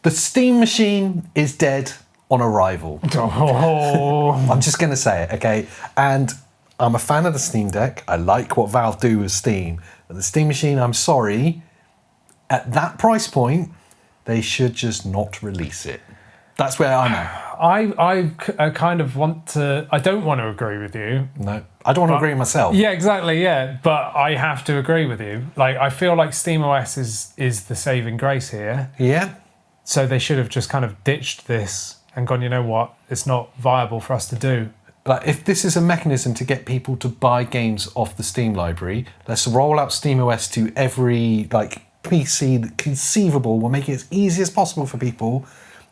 The Steam machine is dead on arrival. Oh. I'm just going to say it, okay? And I'm a fan of the Steam Deck. I like what Valve do with Steam. But the Steam machine, I'm sorry, at that price point, they should just not release it. That's where I'm at. I kind of want to... I don't want to agree with you. No, I don't want to agree with myself. Yeah, exactly, yeah. But I have to agree with you. Like, I feel like SteamOS is the saving grace here. Yeah? So they should have just kind of ditched this and gone, you know what, it's not viable for us to do. Like, if this is a mechanism to get people to buy games off the Steam library, let's roll out SteamOS to every PC conceivable. We'll make it as easy as possible for people.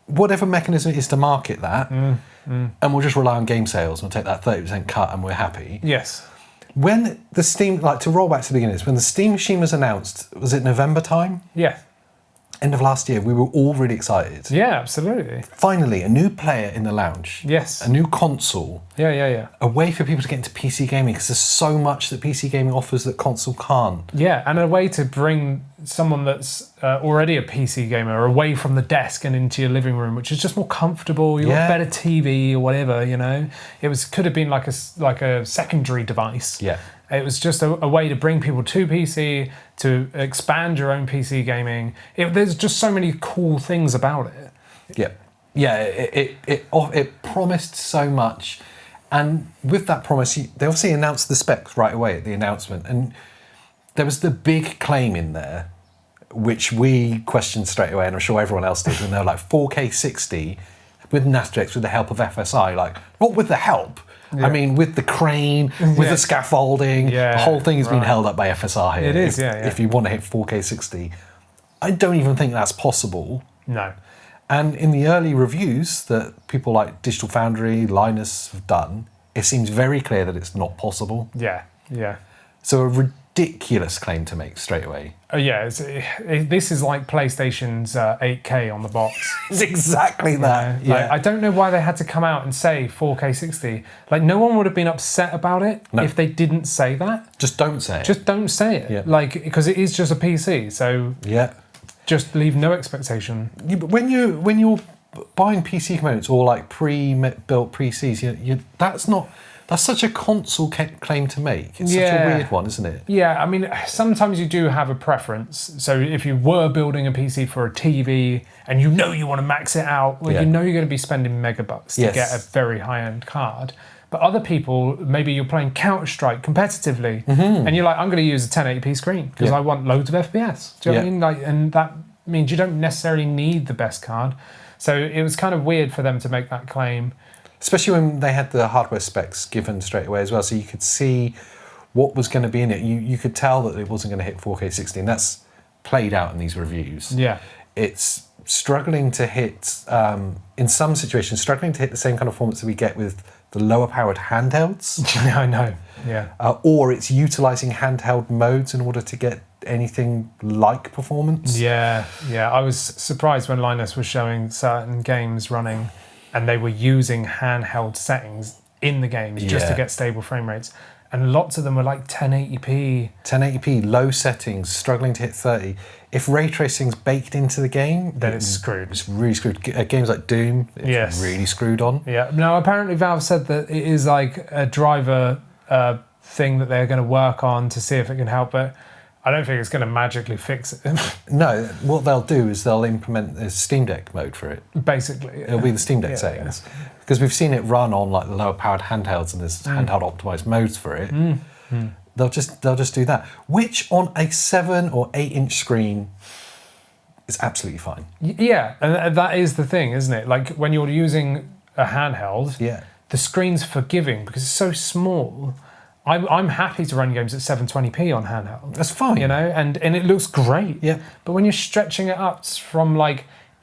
Whatever mechanism it is to market that, and we'll just rely on game sales. We'll take that 30% cut and we're happy. Yes. When the Steam, to roll back to the beginning, when the Steam machine was announced, was it November time? Yeah. End of last year, we were all really excited. Yeah, absolutely. Finally, a new player in the lounge. Yes. A new console. Yeah. A way for people to get into PC gaming, because there's so much that PC gaming offers that console can't. Yeah, and a way to bring someone that's already a PC gamer away from the desk and into your living room, which is just more comfortable. You've got better TV or whatever, you know. Could have been like a secondary device. Yeah. It was just a way to bring people to PC, to expand your own PC gaming. There's just so many cool things about it. Yeah. It promised so much, and with that promise, they obviously announced the specs right away at the announcement, and there was the big claim in there, which we questioned straight away, and I'm sure everyone else did, and they're like 4K 60 with NASDAQ with the help of FSI, not with the help. Yeah. I mean, with the crane, with the scaffolding, the whole thing has been held up by FSR here. It is, If you want to hit 4K 60. I don't even think that's possible. No. And in the early reviews that people like Digital Foundry, Linus have done, it seems very clear that it's not possible. Yeah. So a ridiculous claim to make straight away. Oh yeah, this is like PlayStation's 8K on the box. It's exactly that. Yeah. I don't know why they had to come out and say 4K 60. No one would have been upset about it if they didn't say that. Just don't say it. Just don't say it. Yeah. Because it is just a PC. So just leave no expectation. Yeah, but when you're buying PC components or pre-built PCs, that's such a console claim to make. It's such a weird one, isn't it? Yeah, I mean, sometimes you do have a preference. So if you were building a PC for a TV and you want to max it out, you're going to be spending megabucks to get a very high-end card. But other people, maybe you're playing Counter-Strike competitively, and you're like, I'm going to use a 1080p screen because I want loads of FPS. Do you know what I mean? And that means you don't necessarily need the best card. So it was kind of weird for them to make that claim. Especially when they had the hardware specs given straight away as well, so you could see what was going to be in it. You could tell that it wasn't going to hit 4K 60, and that's played out in these reviews. Yeah. It's struggling to hit, in some situations, struggling to hit the same kind of performance that we get with the lower-powered handhelds. I know, yeah. Or it's utilising handheld modes in order to get anything like performance. Yeah. I was surprised when Linus was showing certain games running and they were using handheld settings in the games just to get stable frame rates. And lots of them were like 1080p. 1080p, low settings, struggling to hit 30. If ray tracing's baked into the game, then it's screwed. It's really screwed. Games like Doom, it's really screwed on. Yeah. Now, apparently Valve said that it is like a driver thing that they're going to work on to see if it can help, but I don't think it's going to magically fix it. No, what they'll do is they'll implement a Steam Deck mode for it. Basically. It'll be the Steam Deck settings. Because we've seen it run on the lower powered handhelds, and there's handheld optimized modes for it. They'll just do that. Which on a 7 or 8 inch screen is absolutely fine. Yeah, and that is the thing, isn't it? Like when you're using a handheld, the screen's forgiving because it's so small. I'm happy to run games at 720p on handheld. That's fine. And it looks great. Yeah. But when you're stretching it up from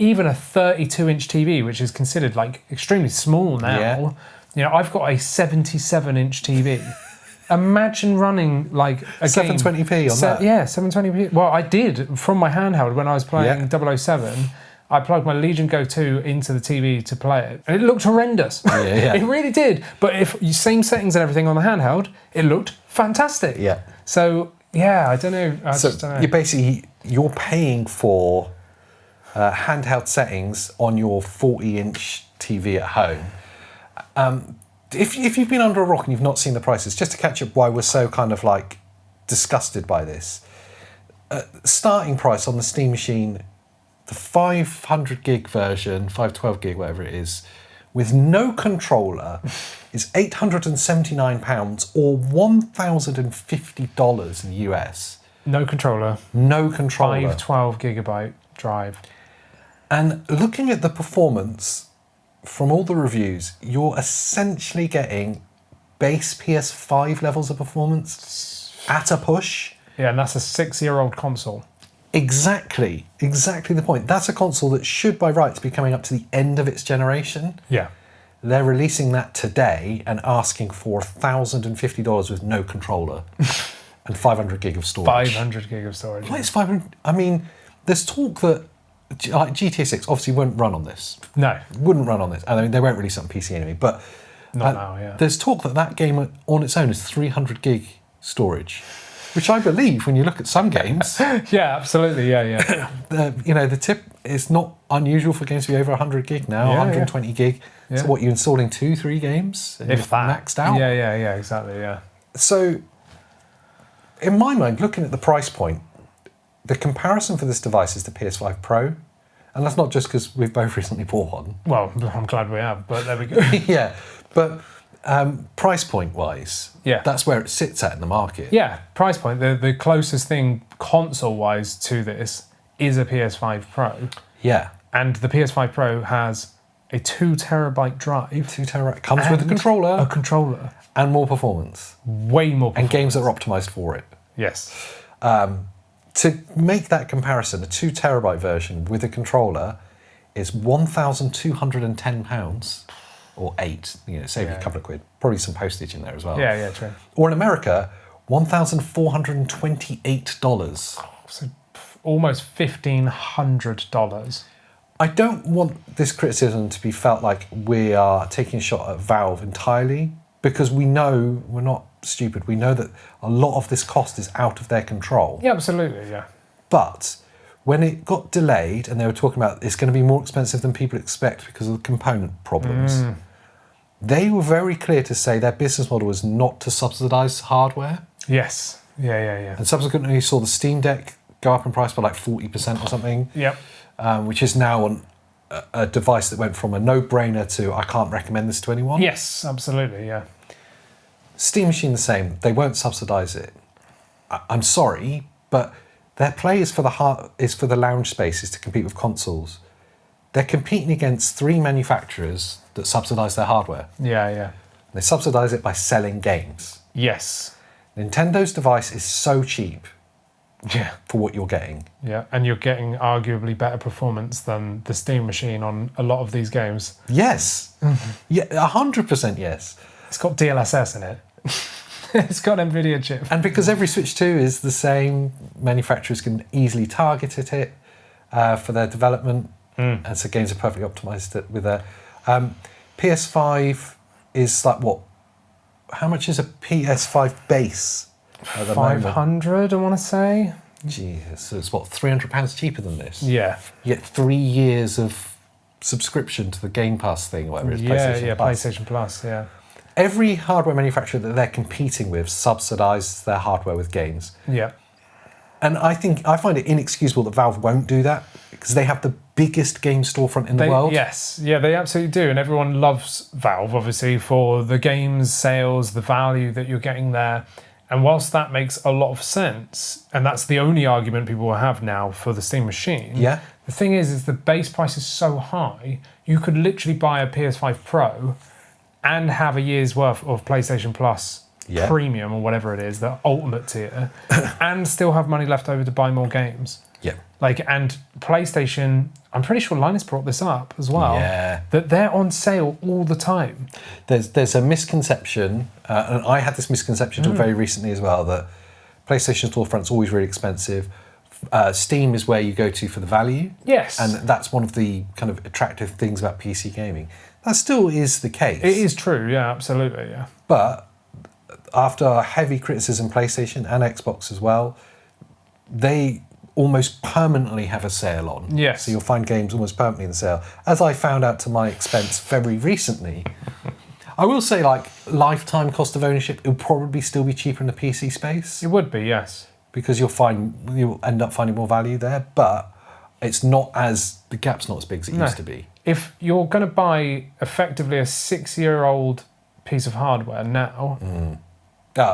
even a 32-inch TV, which is considered extremely small now, I've got a 77-inch TV. Imagine running a 720p game. on that. Yeah, 720p. Well, I did from my handheld when I was playing 007. I plugged my Legion Go 2 into the TV to play it, and it looked horrendous. Yeah. It really did. But if you same settings and everything on the handheld, it looked fantastic. Yeah. So I don't know. I just don't know. You're paying for handheld settings on your 40-inch TV at home. If you've been under a rock and you've not seen the prices, just to catch up why we're so kind of like disgusted by this, starting price on the Steam machine, the 500 gig version, 512 gig, whatever it is, with no controller is £879 or $1,050 in the US. No controller. No controller. 512 gigabyte drive. And looking at the performance from all the reviews, you're essentially getting base PS5 levels of performance at a push. Yeah, and that's a 6-year-old console. Exactly the point. That's a console that should by rights be coming up to the end of its generation. Yeah. They're releasing that today and asking for $1,050 with no controller and 500 gig of storage. 500 gig of storage. Well, it's 500. I mean, there's talk that like GTA 6 obviously won't run on this. No. Wouldn't run on this. I mean, they won't release it on PC anyway. But not now, yeah. There's talk that game on its own is 300 gig storage. Which I believe when you look at some games. Yeah, absolutely, yeah. The tip is not unusual for games to be over 100 gig now, 120 gig. Yeah. So what, you're installing 2-3 games? If that. Maxed out? Yeah, exactly, yeah. So, in my mind, looking at the price point, the comparison for this device is the PS5 Pro. And that's not just because we've both recently bought one. Well, I'm glad we have, but there we go. Yeah, but price point wise, yeah, that's where it sits at in the market. Yeah, price point. The closest thing console wise to this is a PS5 Pro. Yeah, and the PS5 Pro has a 2 terabyte drive. 2 terabyte comes with a controller, and more performance, way more performance. And games that are optimized for it. Yes. To make that comparison, a 2 terabyte version with a controller is £1,210. Or $8, save you a couple of quid. Probably some postage in there as well. Yeah, true. Or in America, $1,428. So almost $1,500. I don't want this criticism to be felt like we are taking a shot at Valve entirely, because we know, we're not stupid, we know that a lot of this cost is out of their control. Yeah, absolutely, yeah. But when it got delayed and they were talking about it's going to be more expensive than people expect because of the component problems, they were very clear to say their business model was not to subsidise hardware. Yes. Yeah. And subsequently you saw the Steam Deck go up in price by like 40% or something. Yep. Which is now on a device that went from a no-brainer to I can't recommend this to anyone. Yes, absolutely, yeah. Steam Machine the same. They won't subsidise it. I'm sorry, but their play is for the lounge spaces to compete with consoles. They're competing against 3 manufacturers that subsidise their hardware. Yeah. They subsidise it by selling games. Yes. Nintendo device is so cheap Yeah. for what you're getting. Yeah, and you're getting arguably better performance than the Steam machine on a lot of these games. Yes. Yeah, 100% yes. It's got DLSS in it. It's got NVIDIA chip. And because every Switch 2 is the same, manufacturers can easily target it for their development. And so games are perfectly optimized with a PS5 is like what? How much is a PS5 base? At the 500, I want to say. Jesus, so it's what, £300 cheaper than this? Yeah. You get 3 years of subscription to the Game Pass thing, or whatever it is. PlayStation Plus. PlayStation Plus, yeah. Every hardware manufacturer that they're competing with subsidizes their hardware with games. Yeah. And I find it inexcusable that Valve won't do that, because they have the biggest game storefront in the world. Yes, yeah, they absolutely do. And everyone loves Valve, obviously, for the games sales, the value that you're getting there. And whilst that makes a lot of sense, and that's the only argument people will have now for the Steam machine, yeah. The thing is the base price is so high, you could literally buy a PS5 Pro and have a year's worth of PlayStation Plus Premium or whatever it is, the ultimate tier, and still have money left over to buy more games. Yeah. And PlayStation, I'm pretty sure Linus brought this up as well, that they're on sale all the time. There's a misconception, and I had this misconception until very recently as well, that PlayStation storefront's always really expensive. Steam is where you go to for the value. Yes. And that's one of the kind of attractive things about PC gaming. That still is the case. It is true, yeah, absolutely, yeah. But after heavy criticism, PlayStation and Xbox as well, they almost permanently have a sale on. Yes. So you'll find games almost permanently in the sale. As I found out to my expense very recently, I will say, like, lifetime cost of ownership, it'll probably still be cheaper in the PC space. It would be, yes. Because you'll end up finding more value there, but it's not as, the gap's not as big as it used to be. If you're going to buy effectively a 6-year-old piece of hardware now,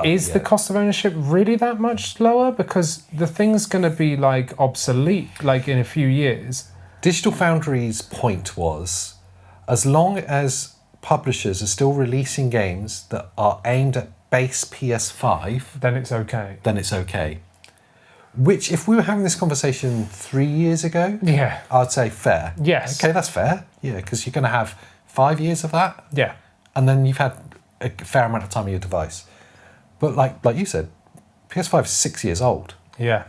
is the cost of ownership really that much lower? Because the thing's going to be like obsolete like in a few years. Digital Foundry's point was, as long as publishers are still releasing games that are aimed at base PS5, then it's okay. Which, if we were having this conversation 3 years ago, I'd say fair. Yes. Okay, that's fair. Yeah, because you're going to have 5 years of that. Yeah. And then you've had a fair amount of time on your device. But like you said, PS5 is 6 years old. Yeah.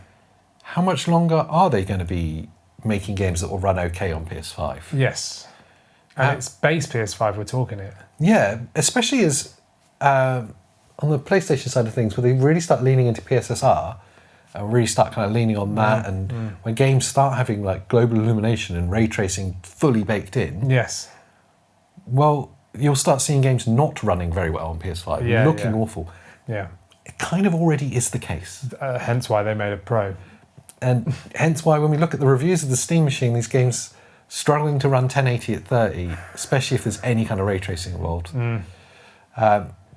How much longer are they going to be making games that will run okay on PS5? Yes. And it's base PS5 we're talking here. Yeah, especially as on the PlayStation side of things, where they really start leaning into PSSR and really start kind of leaning on that, and when games start having like global illumination and ray tracing fully baked in, yes, well, you'll start seeing games not running very well on PS5, looking awful. Yeah, it kind of already is the case. Hence why they made a Pro, and hence why when we look at the reviews of the Steam machine, these games struggling to run 1080 at 30, especially if there's any kind of ray tracing involved.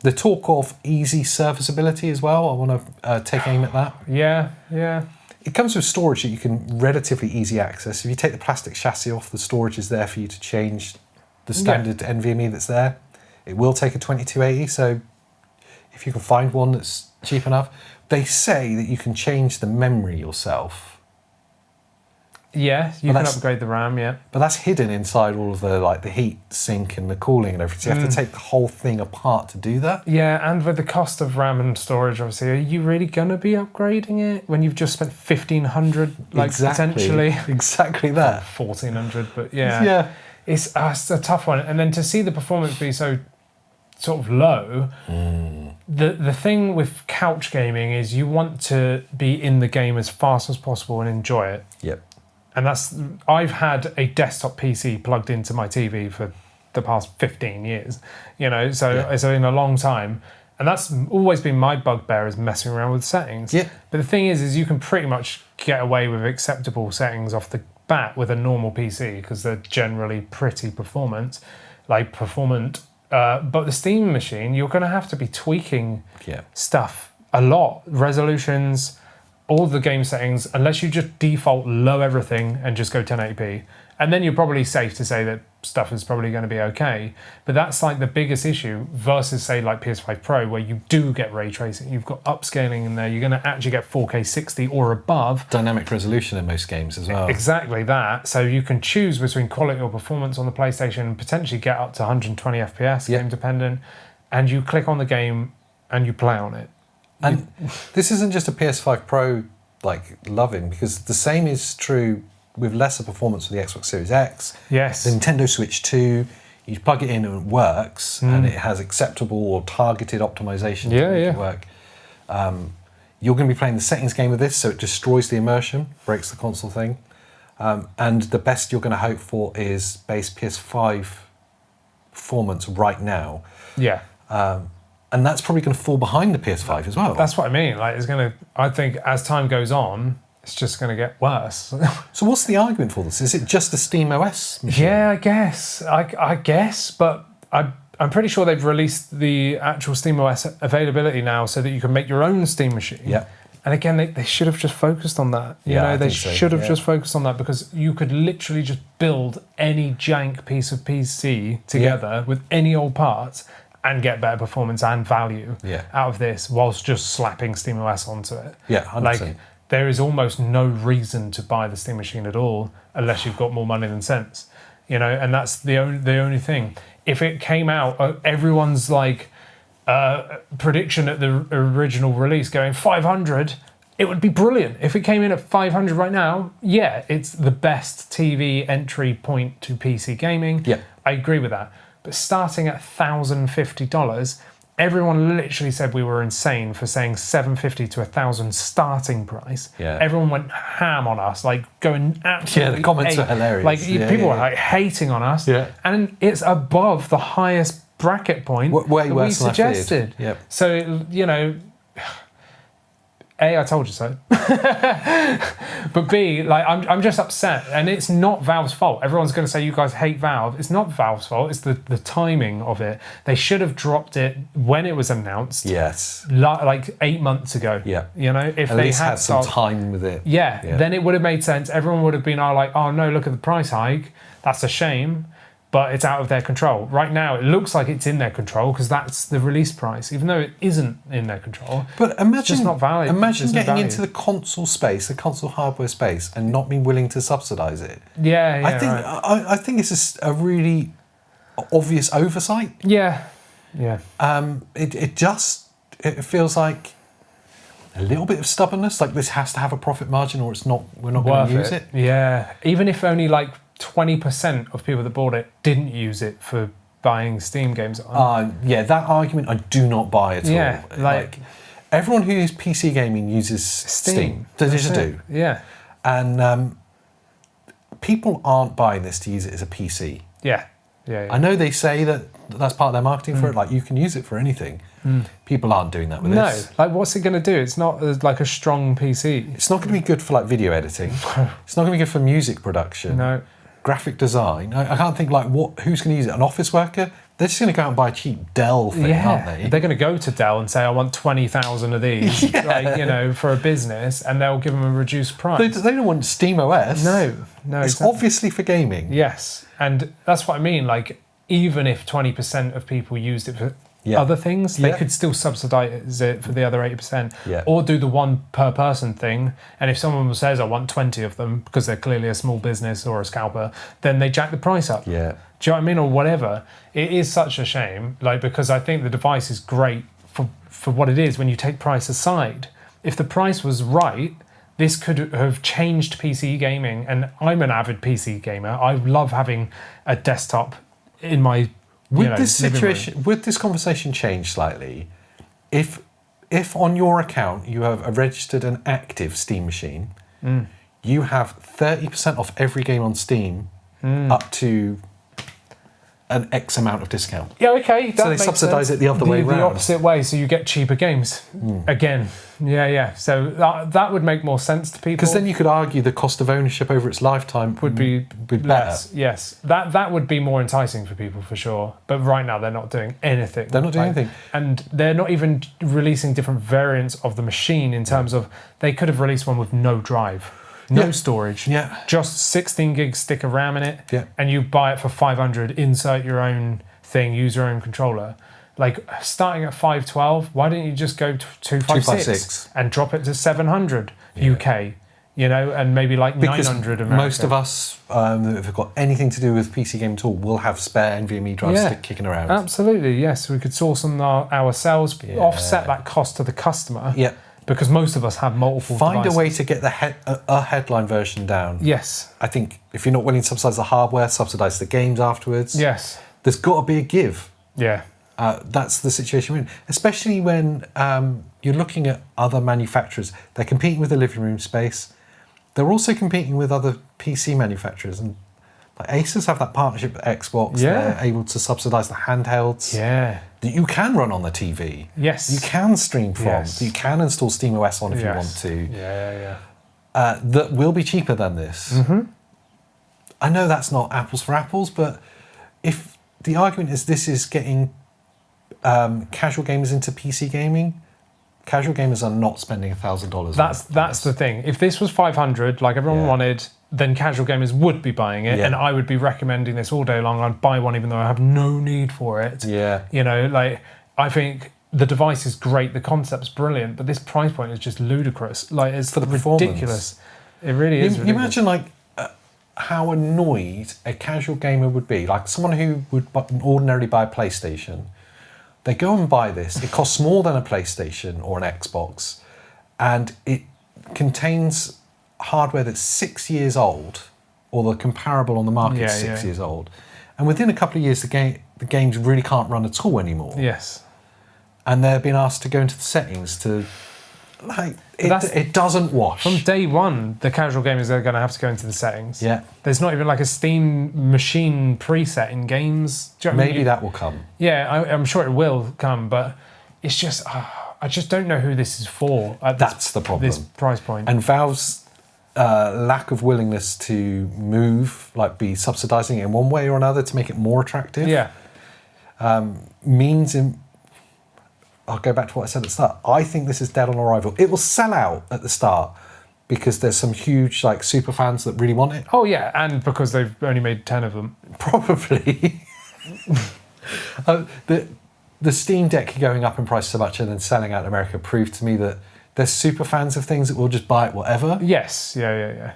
The talk of easy serviceability as well, I want to take aim at that. Yeah. It comes with storage that you can relatively easy access. If you take the plastic chassis off, the storage is there for you to change the standard NVMe that's there. It will take a 2280, so if you can find one that's cheap enough. They say that you can change the memory yourself. Yeah, you can upgrade the RAM, But that's hidden inside all of the heat sink and the cooling and everything. So you have to take the whole thing apart to do that. Yeah, and with the cost of RAM and storage, obviously, are you really going to be upgrading it when you've just spent $1,500, potentially? Exactly that. $1,400, but yeah. It's a tough one. And then to see the performance be so sort of low, the thing with couch gaming is you want to be in the game as fast as possible and enjoy it. Yep. And I've had a desktop PC plugged into my TV for the past 15 years, so it's been a long time. And that's always been my bugbear, is messing around with settings. Yeah. But the thing is you can pretty much get away with acceptable settings off the bat with a normal PC because they're generally pretty performant. But the Steam machine, you're going to have to be tweaking stuff a lot. Resolutions, all the game settings, unless you just default low everything and just go 1080p. And then you're probably safe to say that stuff is probably going to be okay. But that's like the biggest issue versus, say, like PS5 Pro, where you do get ray tracing. You've got upscaling in there. You're going to actually get 4K 60 or above. Dynamic resolution in most games as well. Exactly that. So you can choose between quality or performance on the PlayStation and potentially get up to 120 FPS, game dependent. And you click on the game and you play on it. And this isn't just a PS5 Pro loving, because the same is true with lesser performance for the Xbox Series X. Yes. The Nintendo Switch 2, you plug it in and it works, and it has acceptable or targeted optimization to make it work. You're going to be playing the settings game with this, so it destroys the immersion, breaks the console thing. And the best you're going to hope for is base PS5 performance right now. Yeah. And that's probably going to fall behind the PS5 as well. That's what I mean. I think as time goes on, it's just going to get worse. So what's the argument for this? Is it just the Steam OS machine? Yeah, I guess. I guess, but I'm pretty sure they've released the actual Steam OS availability now so that you can make your own Steam machine. Yeah. And again, they should have just focused on that. They should have just focused on that, because you could literally just build any jank piece of PC together with any old parts and get better performance and value out of this whilst just slapping SteamOS onto it. Yeah, 100%. There is almost no reason to buy the Steam machine at all unless you've got more money than sense. And that's the only thing. If it came out, everyone's prediction at the original release going 500, it would be brilliant. If it came in at 500 right now, it's the best TV entry point to PC gaming. Yeah. I agree with that. But starting at $1,050, everyone literally said we were insane for saying 750 to 1,000 starting price. Yeah. Everyone went ham on us, like going absolutely. Yeah, the comments were hilarious. Like people were like hating on us. Yeah. And it's above the highest bracket point way that we worse than I feared. suggested. Yep. So, you know, A, I told you so. But B, like I'm just upset, and it's not Valve's fault. Everyone's going to say you guys hate Valve. It's not Valve's fault. It's the timing of it. They should have dropped it when it was announced. Yes. Like 8 months ago. Yeah. You know, if At they least had some stopped- time with it. yeah, Yeah. then it would have made sense. Everyone would have been like, oh no, look at the price hike. That's a shame. But it's out of their control. Right now, it looks like it's in their control because that's the release price, even though it isn't in their control. But imagine, just not valid. Imagine There's no getting value. into the console space, the console hardware space, and not being willing to subsidise it. Yeah, I think right. I think it's a really obvious oversight. Yeah. It feels like a little bit of stubbornness. Like this has to have a profit margin, or it's not. We're not going to use it. Yeah. Even if only like 20% of people that bought it didn't use it for buying Steam games on. Yeah, that argument I do not buy at Yeah, all. like everyone who uses PC gaming uses Steam. They just do. Yeah. And people aren't buying this to use it as a PC. Yeah. I know they say that that's part of their marketing for it. Like you can use it for anything. People aren't doing that with this. No, like what's it going to do? It's not like a strong PC. It's not going to be good for like video editing. It's not going to be good for music production. No. Graphic design. I can't think like who's going to use it? An office worker? They're just going to go out and buy a cheap Dell thing, aren't they? They're going to go to Dell and say, I want 20,000 of these, like, you know, for a business, and they'll give them a reduced price. They don't want Steam OS. No, It's exactly. obviously for gaming. Yes, and that's what I mean. Like, even if 20% of people used it for Yeah. other things, they Yeah. could still subsidise it for the other 80%. Yeah. Or do the one per person thing. And if someone says, I want 20 of them, because they're clearly a small business or a scalper, then they jack the price up. Yeah. Do you know what I mean? Or whatever. It is such a shame, like, because I think the device is great for what it is when you take price aside. If the price was right, this could have changed PC gaming. And I'm an avid PC gamer. I love having a desktop in my Would this living room. situation, would this conversation change slightly if on your account you have registered an active Steam machine, you have 30% off every game on Steam up to an X amount of discount? Yeah, okay. So they subsidise it the other way The round. opposite way, so you get cheaper games. Again. Yeah. So that would make more sense to people. Because then you could argue the cost of ownership over its lifetime would be better. less. Yes, that would be more enticing for people for sure. But right now they're not doing anything. They're not doing anything. And they're not even releasing different variants of the machine in terms of they could have released one with no drive, no storage, just 16 gig stick of RAM in it, and you buy it for 500, insert your own thing, use your own controller. Like starting at 512, why didn't you just go to 256 and drop it to 700 UK? You know, and maybe like 900 America. Most of us, if we've got anything to do with PC gaming at all, will have spare NVMe drives kicking around. Absolutely, yes. We could source them ourselves, offset that cost to the customer. Yeah. Because most of us have multiple Find devices. a way to get a headline version down. Yes. I think if you're not willing to subsidise the hardware, subsidise the games afterwards. Yes. There's got to be a give. Yeah. That's the situation we're in. Especially when you're looking at other manufacturers. They're competing with the living room space. They're also competing with other PC manufacturers. And like Asus have that partnership with Xbox. Yeah. They're able to subsidise the handhelds. Yeah. That you can run on the TV. Yes. You can stream from. Yes. You can install SteamOS on if you want to. Yeah. That will be cheaper than this. Mm-hmm. I know that's not apples for apples, but if the argument is this is getting casual gamers into PC gaming, casual gamers are not spending $1,000. That's the thing. If this was 500, like everyone wanted, then casual gamers would be buying it, and I would be recommending this all day long. I'd buy one even though I have no need for it. Yeah. You know, like I think the device is great, the concept's brilliant, but this price point is just ludicrous. Like it's For the ridiculous. It really is. You ridiculous. imagine like how annoyed a casual gamer would be, like someone who would ordinarily buy a PlayStation. They go and buy this. It costs more than a PlayStation or an Xbox, and it contains hardware that's 6 years old, or the comparable on the market is 6 years old. And within a couple of years, the games really can't run at all anymore. Yes. and they're being asked to go into the settings to, like, it doesn't wash. From day one, the casual gamers are going to have to go into the settings. Yeah. There's not even like a Steam machine preset in games. Do you know what I mean? Maybe that will come. Yeah, I'm sure it will come, but it's just, I just don't know who this is for at That's the problem. this price point. And Valve's lack of willingness to move, like be subsidising it in one way or another to make it more attractive, means I'll go back to what I said at the start. I think this is dead on arrival. It will sell out at the start because there's some huge like super fans that really want it. Oh yeah, and because they've only made 10 of them. Probably. The Steam Deck going up in price so much and then selling out in America proved to me that there's super fans of things that will just buy it whatever. Yes, yeah.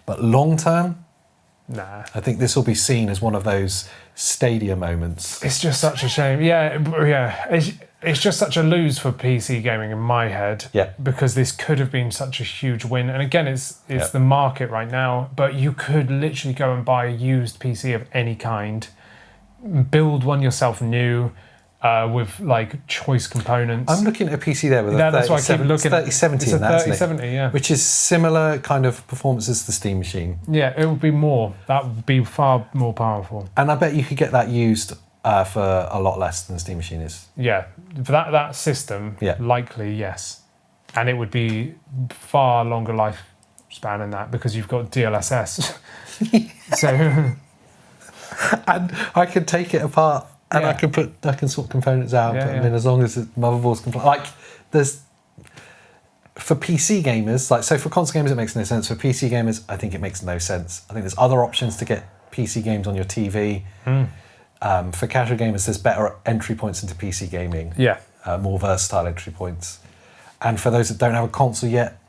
But long term, nah. I think this will be seen as one of those Stadia moments. It's just such a shame. Yeah. It's just such a lose for PC gaming in my head. Yeah. Because this could have been such a huge win. And again, it's the market right now, but you could literally go and buy a used PC of any kind, build one yourself new, with like choice components. I'm looking at a PC there with a that's why I keep looking. 3070 It's a 3070, yeah. Which is similar kind of performance as the Steam machine. Yeah, it would be more. That would be far more powerful. And I bet you could get that used for a lot less than the Steam machine is. Yeah, for that system, likely yes. And it would be far longer lifespan than that because you've got DLSS. So, and I could take it apart. And I can sort components out, put them in as long as the motherboard's complete. Like, there's for PC gamers, like so for console gamers it makes no sense. For PC gamers, I think it makes no sense. I think there's other options to get PC games on your TV. For casual gamers, there's better entry points into PC gaming. Yeah, more versatile entry points. And for those that don't have a console yet,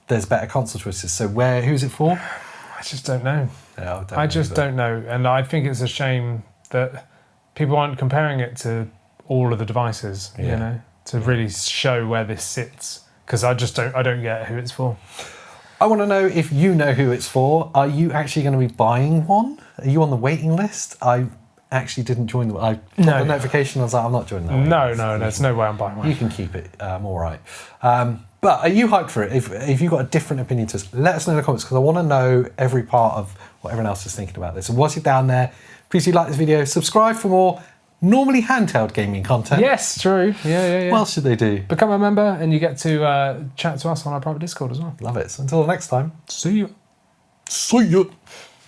there's better console choices. So who's it for? I just don't know. Yeah, I just don't know, and I think it's a shame that people aren't comparing it to all of the devices, you know, to really show where this sits. Because I don't get who it's for. I want to know if you know who it's for. Are you actually going to be buying one? Are you on the waiting list? I actually didn't join the. I got the notification. I was like, I'm not joining that. No, there's no way I'm buying one. You can keep it. I'm all right. But are you hyped for it? If you've got a different opinion to us, let us know in the comments because I want to know every part of what everyone else is thinking about this. And what's it down there? Please do like this video, subscribe for more normally handheld gaming content. Yes, true. Yeah. What else should they do? Become a member and you get to chat to us on our private Discord as well. Love it. So until next time. See you. See you.